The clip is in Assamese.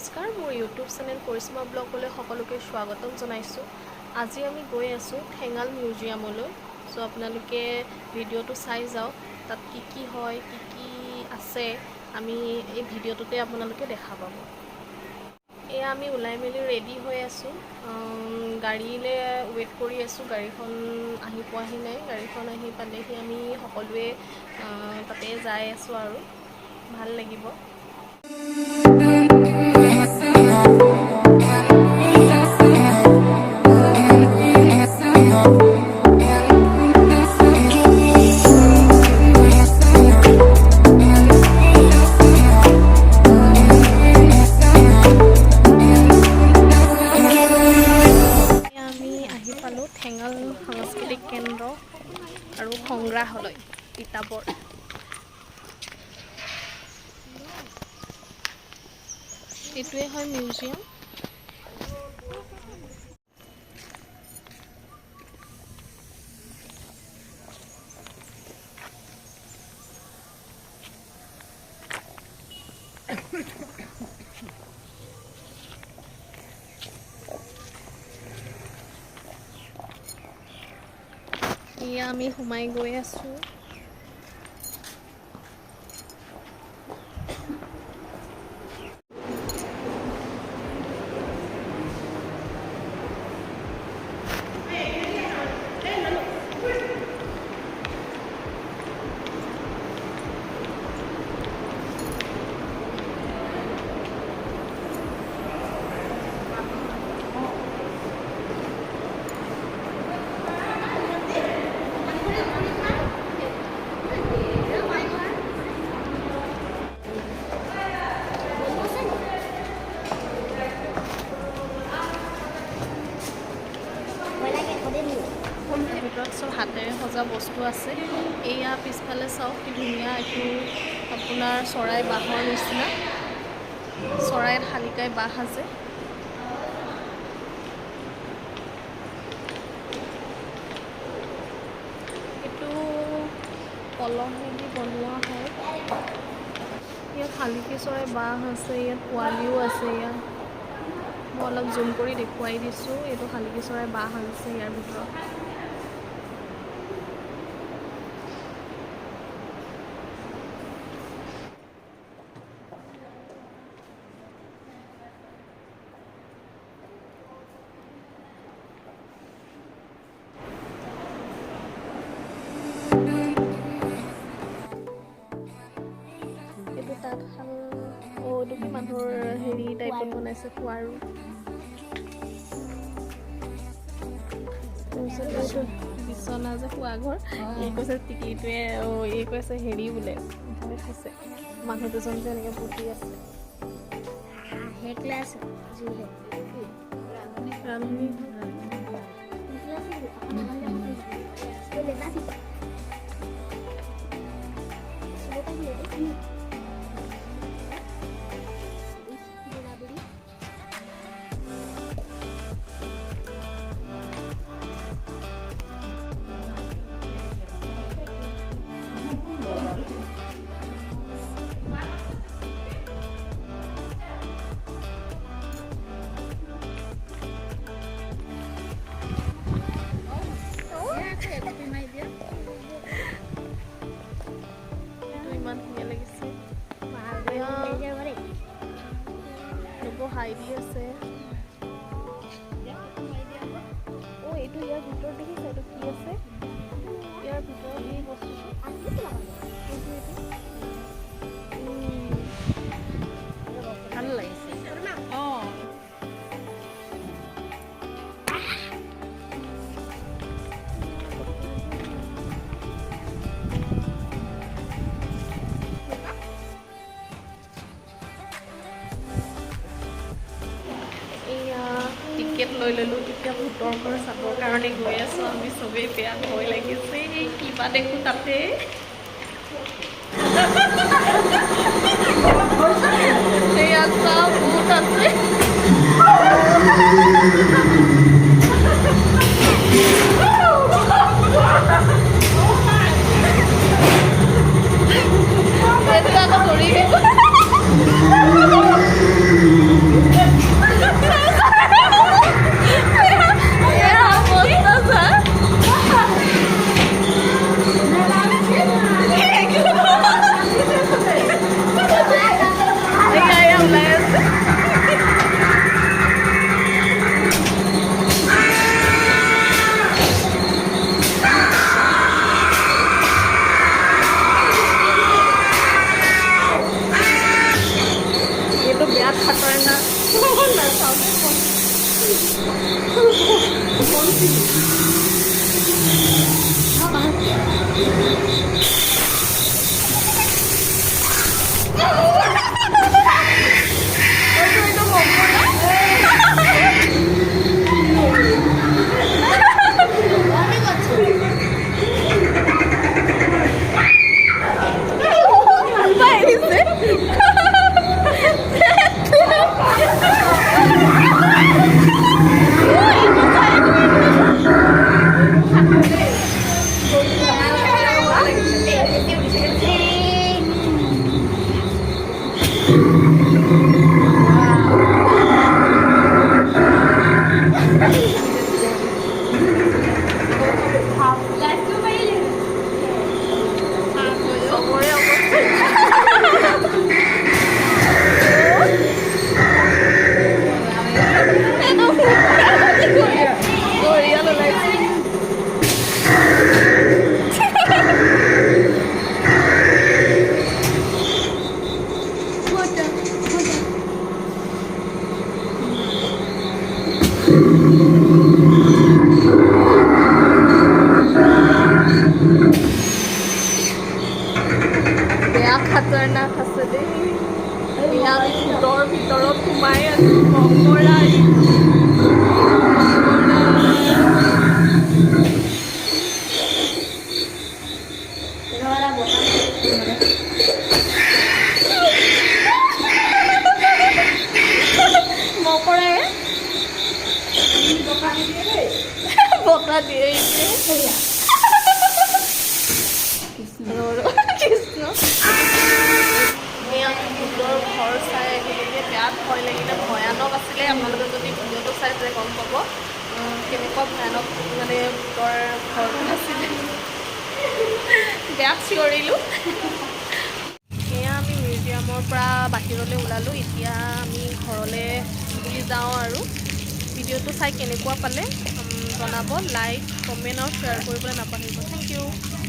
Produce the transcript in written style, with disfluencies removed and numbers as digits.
নমস্কাৰ, মোৰ ইউটিউব চেনেল কৰিশ্মা ব্লগলৈ সকলোকে স্বাগতম জনাইছোঁ। আজি আমি গৈ আছোঁ ঠেঙাল মিউজিয়ামলৈ। চ' আপোনালোকে ভিডিঅ'টো চাই যাওক, তাত কি হয়, কি আছে, আমি এই ভিডিঅ'টোতে আপোনালোকে দেখা পাব। এয়া আমি ওলাই মেলি ৰেডি হৈ আছোঁ, গাড়ীলৈ ৱেইট কৰি আছোঁ। গাড়ীখন আহি পোৱাহি নাই। গাড়ীখন আহি পালেহি আমি সকলোৱে তাতে যাই আছোঁ আৰু ভাল লাগিব। ঠেঙাল সাংস্কৃতিক কেন্দ্ৰ আৰু সংগ্ৰহালয় কিতাপৰ। এইটোৱে হয় মিউজিয়াম। এয়া আমি সোমাই গৈ আছোঁ। ভিতৰত চব হাতেৰে সজা বস্তু আছে। এয়া পিছফালে চাওক কি ধুনীয়া, এইটো আপোনাৰ চৰাই বাঁহৰ নিচিনা, চৰাইত শালিকাই বাঁহ আছে। এইটো কলহেদি বনোৱা হয়। ইয়াত শালিকী চৰাই বাঁহ আছে, ইয়াত পোৱালিও আছে। ইয়াত মই অলপ জুম কৰি দেখুৱাই দিছোঁ। এইটো শালিকী চৰাই বাঁহ আছে ইয়াৰ ভিতৰত। এইটো তাঁতশাল, এইটো কি মানুহৰ হেৰি টাইপত বনাইছে, খোৱাৰো। তাৰপিছত বিচনা যে শোৱা ঘৰ, এই কৈছে টিকিটোৱে, এই কৈছে হেৰি বোলে, কৈছে মানুহ দুজন যে এনেকৈ বহি আছে। ৰান্ধনী ইমান ধুনীয়া লাগিছে। হাইডি আছে। এইটো ইয়াৰ ভিতৰত দেখিছে, এইটো কি আছে ইয়াৰ ভিতৰত, এই বস্তুটো ভাল লাগিছে। টিকেট লৈ ল'লোঁ, এতিয়া ভূতৰ ঘৰ চাবৰ কাৰণে গৈ আছোঁ আমি চবেই। বেয়া ভয় লাগিছে, কিবা দেখোঁ তাতে। সেয়া চাওঁ, ভূত আছে। এইটো আকৌ ধৰি বেয়া খতৰনাক বেয়া খতৰনাক আছে দেই এয়া আমি ফুটৰ ভিতৰত সোমাই আছো মকৰাই মকৰাই বতা দিয়ে কৃষ্ণ ভূতৰ ঘৰ চাই আহিলে বেয়া ভয় লাগিলে ভয়ানক আছিলে আপোনালোকে যদি ভিডিঅ'টো চাই তেতিয়া গম পাব কেনেকুৱা ভয়ানক মানে ভূতৰ ঘৰটো আছিলে বেয়া চিঞৰিলোঁ এয়া আমি মিউজিয়ামৰ পৰা বাহিৰলৈ ওলালোঁ এতিয়া আমি ঘৰলৈ বুলি যাওঁ আৰু ভিডিঅ'টো চাই কেনেকুৱা পালে জনাব লাইক কমেণ্ট আৰু শ্বেয়াৰ কৰিবলৈ নাপাহৰিব থেংক ইউ